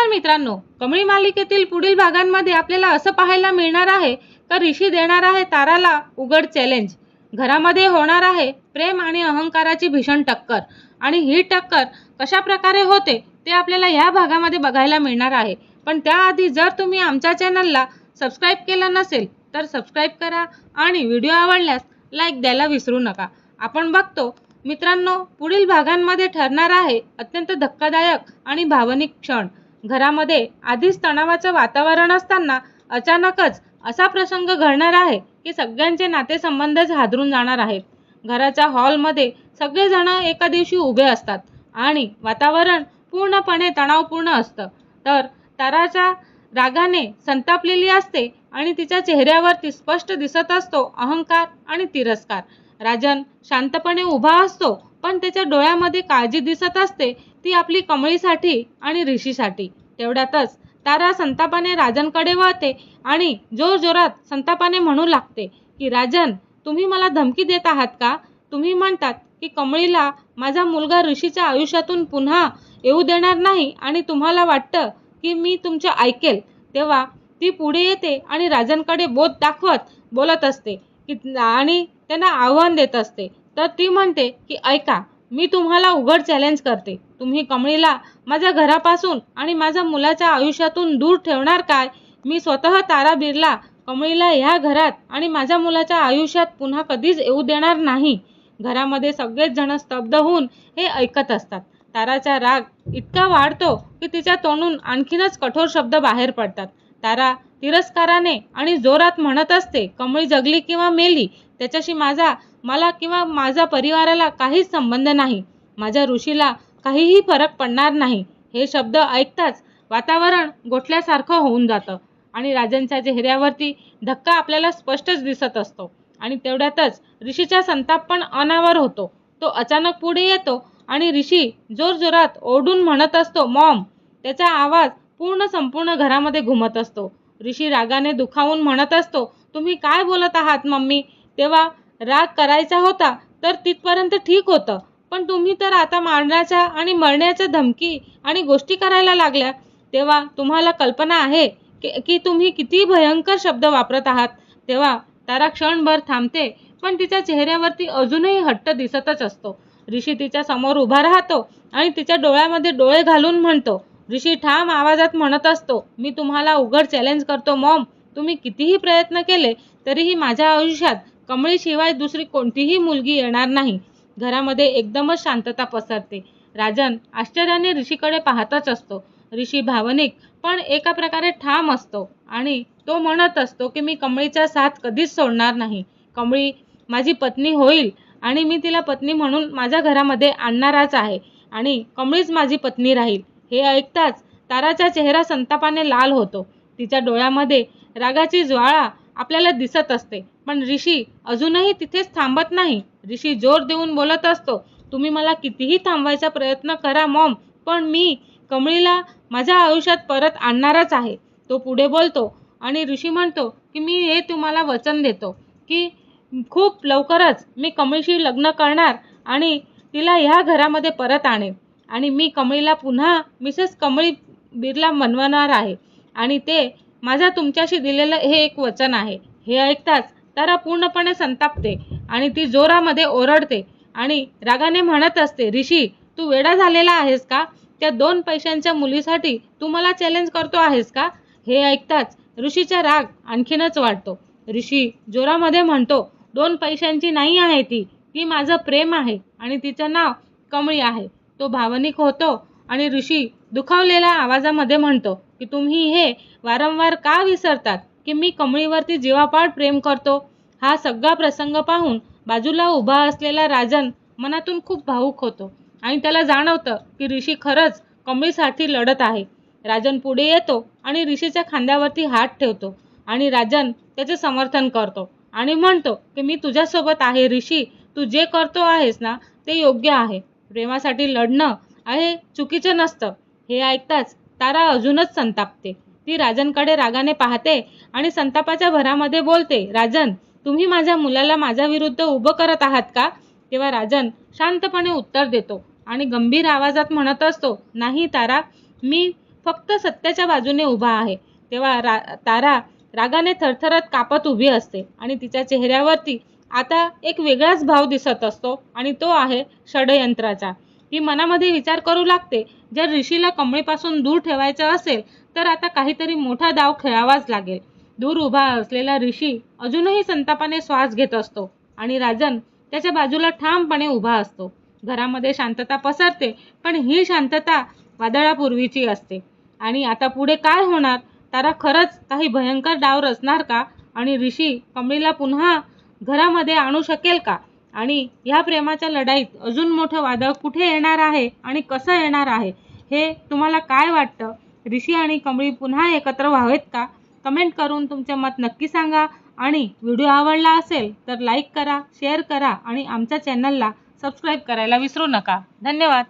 नमस्कार मित्रांनो, कमळी मालिकेतील पुढील भागांमध्ये आपल्याला असं पाहायला मिळणार आहे का ऋषी देणार आहे ताराला उघड चॅलेंज। घरामध्ये होणार आहे प्रेम आणि अहंकाराची भीषण टक्कर आणि ही टक्कर कशा प्रकारे होते ते आपल्याला या भागामध्ये बघायला मिळणार आहे। पण त्याआधी जर तुम्ही आमच्या चॅनलला सबस्क्राइब केलं नसेल तर सबस्क्राइब करा आणि व्हिडिओ आवडल्यास लाईक द्यायला विसरू नका। आपण बघतो मित्रांनो, पुढील भागांमध्ये ठरणार आहे अत्यंत धक्कादायक आणि भावनिक क्षण। घरामध्ये आधीच तणावाचं वातावरण असताना अचानकच असा प्रसंग घडणार आहे की सगळ्यांचे नातेसंबंधच हादरून जाणार आहेत। घराच्या हॉलमध्ये सगळेजण एका दिवशी उभे असतात आणि वातावरण पूर्णपणे तणावपूर्ण असतं। तर ताराच्या रागाने संतापलेली असते आणि तिच्या चेहऱ्यावर स्पष्ट दिसत असतो अहंकार आणि तिरस्कार। राजन शांतपणे उभा असतो, पण त्याच्या डोळ्यामध्ये काळजी दिसत असते, ती आपली कमळीसाठी आणि ऋषीसाठी। तेवढ्यातच तारा संतापाने राजनकडे वळते आणि जोरजोरात संतापाने म्हणू लागते की राजन, तुम्ही मला धमकी देत आहात का? तुम्ही म्हणतात की कमळीला माझा मुलगा ऋषीच्या आयुष्यातून पुन्हा येऊ देणार नाही आणि तुम्हाला वाटतं की मी तुमचं ऐकेल। तेव्हा ती पुढे येते आणि राजनकडे बोट दाखवत बोलत असते की आणि त्यांना आव्हान देत असते। तर ती म्हणते की ऐका, मी तुम्हाला उघड चॅलेंज करते, तुम्ही कमळीला माझ्या घरापासून आणि माझ्या मुलाच्या आयुष्यातून दूर ठेवणार काय? मी स्वतः तारा बिर्ला कमळीला ह्या घरात आणि माझ्या मुलाच्या आयुष्यात पुन्हा कधीच येऊ देणार नाही। घरामध्ये सगळेच जण स्तब्ध होऊन हे ऐकत असतात। ताराचा राग इतका वाढतो की तिच्या तोंडून आणखीनच कठोर शब्द बाहेर पडतात। तारा तिरस्काराने आणि जोरात म्हणत असते, कमळी जगली किंवा मेली त्याच्याशी मला किंवा माझ्या परिवाराला काहीच संबंध नाही। माझ्या ऋषीला काहीही फरक पडणार नाही। हे शब्द ऐकताच वातावरण गोठल्यासारखं होऊन जातं आणि राजनच्या चेहऱ्यावरती धक्का आपल्याला स्पष्टच दिसत असतो। आणि तेवढ्यातच ऋषीचा संताप पण अनावर होतो। तो अचानक पुढे येतो आणि ऋषी जोरजोरात ओरडून म्हणत असतो मॉम। त्याचा आवाज संपूर्ण घरामध्ये घुमत असतो। ऋषी रागाने दुखावून म्हणत असतो, तुम्ही काय बोलत आहात मम्मी? तेव्हा राग करायचा होता तर तिथपर्यंत ठीक होतं, पण तुम्ही तर आता मारण्याच्या आणि मरण्याच्या धमकी आणि गोष्टी करायला लागल्या। तेव्हा तुम्हाला कल्पना आहे की तुम्ही किती भयंकर शब्द वापरत आहात? तेव्हा तारा क्षणभर थांबते, पण तिच्या चेहऱ्यावरती अजूनही हट्ट दिसतच असतो। ऋषी तिच्या समोर उभा राहतो आणि तिच्या डोळ्यामध्ये डोळे घालून म्हणतो, ऋषी ठाम आवाजात म्हणत असतो, मी तुम्हाला उघड चॅलेंज करतो मॉम। तुम्ही कितीही प्रयत्न केले तरीही माझ्या आयुष्यात कमळीशिवाय दुसरी कोणतीही मुलगी येणार नाही। घरामध्ये एकदमच शांतता पसरते। राजन आश्चर्याने ऋषीकडे पाहतच असतो। ऋषी भावनिक पण एका प्रकारे ठाम असतो आणि तो म्हणत असतो की मी कमळीचा साथ कधीच सोडणार नाही। कमळी माझी पत्नी होईल आणि मी तिला पत्नी म्हणून माझ्या घरामध्ये आणणारच आहे आणि कमळीच माझी पत्नी राहील। हे ऐकताच ताराचा चेहरा संतापाने लाल होतो। तिच्या डोळ्यामध्ये रागाची ज्वाळा आपल्याला दिसत असते, पण ऋषी अजूनही तिथेच थांबत नाही। ऋषी जोर देऊन बोलत असतो, तुम्ही मला कितीही थांबवायचा प्रयत्न करा मॉम, पण मी कमळीला माझ्या आयुष्यात परत आणणारच आहे। तो पुढे बोलतो आणि ऋषी म्हणतो की मी हे तुम्हाला वचन देतो की खूप लवकरच मी कमळीशी लग्न करणार आणि तिला ह्या घरामध्ये परत आणेन आणि मी कमळीला पुन्हा मिसेस कमळी बिर्ला बनवणार आहे आणि ते माझा तुमच्याशी दिलेलं हे एक वचन आहे। हे ऐकताच तारा पूर्णपणे संतापते आणि ती जोरामध्ये ओरडते आणि रागाने म्हणत असते, ऋषी तू वेडा झालेला आहेस का? त्या 2 पैशांच्या मुलीसाठी तू मला चॅलेंज करतो आहेस का? हे ऐकताच ऋषीचा राग आणखीनच वाढतो। ऋषी जोरामध्ये म्हणतो, 2 पैशांची नाही आहे ती माझं प्रेम आहे आणि तिचं नाव कमळी आहे। तो भावनिक होतो आणि ऋषी दुखावलेल्या आवाजामध्ये म्हणतो की तुम्ही हे वारंवार का विसरतात की मी कमळीवरती जीवापाड प्रेम करतो? हा सगळा प्रसंग पाहून बाजूला उभा असलेला राजन मनातून खूप भावुक होतो आणि त्याला जाणवतं की ऋषी खरंच कमळीसाठी लढत आहे। राजन पुढे येतो आणि ऋषीच्या खांद्यावरती हात ठेवतो आणि राजन त्याचे समर्थन करतो आणि म्हणतो की मी तुझ्यासोबत आहे ऋषी, तू जे करतो आहेस ना ते योग्य आहे। प्रेमासाठी लढणं आहे चुकीचं नसतं। हे ऐकताच तारा अजूनच संतापते। ती राजनकडे रागाने पाहते आणि संतापाच्या भरामध्ये बोलते, राजन तुम्ही माझ्या मुलाला माझ्या विरुद्ध उभं करत आहात का? तेव्हा राजन शांतपणे उत्तर देतो आणि गंभीर आवाजात म्हणत असतो, नाही तारा, मी फक्त सत्याच्या बाजूने उभा आहे, तेव्हा तारा रागाने थरथरत कापत उभी असते आणि तिच्या चेहऱ्यावरती आता एक वेगळाच भाव दिसत असतो आणि तो आहे षडयंत्राचा. ती मनामध्ये विचार करू लागते, जर ऋषीला कमळीपासून दूर ठेवायचं असेल तर आता काहीतरी मोठा डाव खेळावाच लागेल. दूर उभा असलेला ऋषी अजूनही संतापाने श्वास घेत असतो आणि राजन त्याच्या बाजूला ठामपणे उभा असतो. घरामध्ये शांतता पसरते, पण ही शांतता वादळापूर्वीची असते. आणि आता पुढे काय होणार? तारा खरंच काही भयंकर डाव रचणार का? आणि ऋषी कमळीला पुन्हा घरामध्ये आणू शकेल का? आणि ह्या प्रेमाच्या लढाईत अजून मोठं वादळ कुठे येणार आहे आणि कसं येणार आहे, हे तुम्हाला काय वाटतं? ऋषी आणि कमळी पुन्हा एकत्र व्हावेत का? कमेंट करून तुमचे मत नक्की सांगा. आणि व्हिडिओ आवडला असेल तर लाईक करा, शेअर करा आणि आमच्या चॅनलला सबस्क्राईब करायला विसरू नका. धन्यवाद.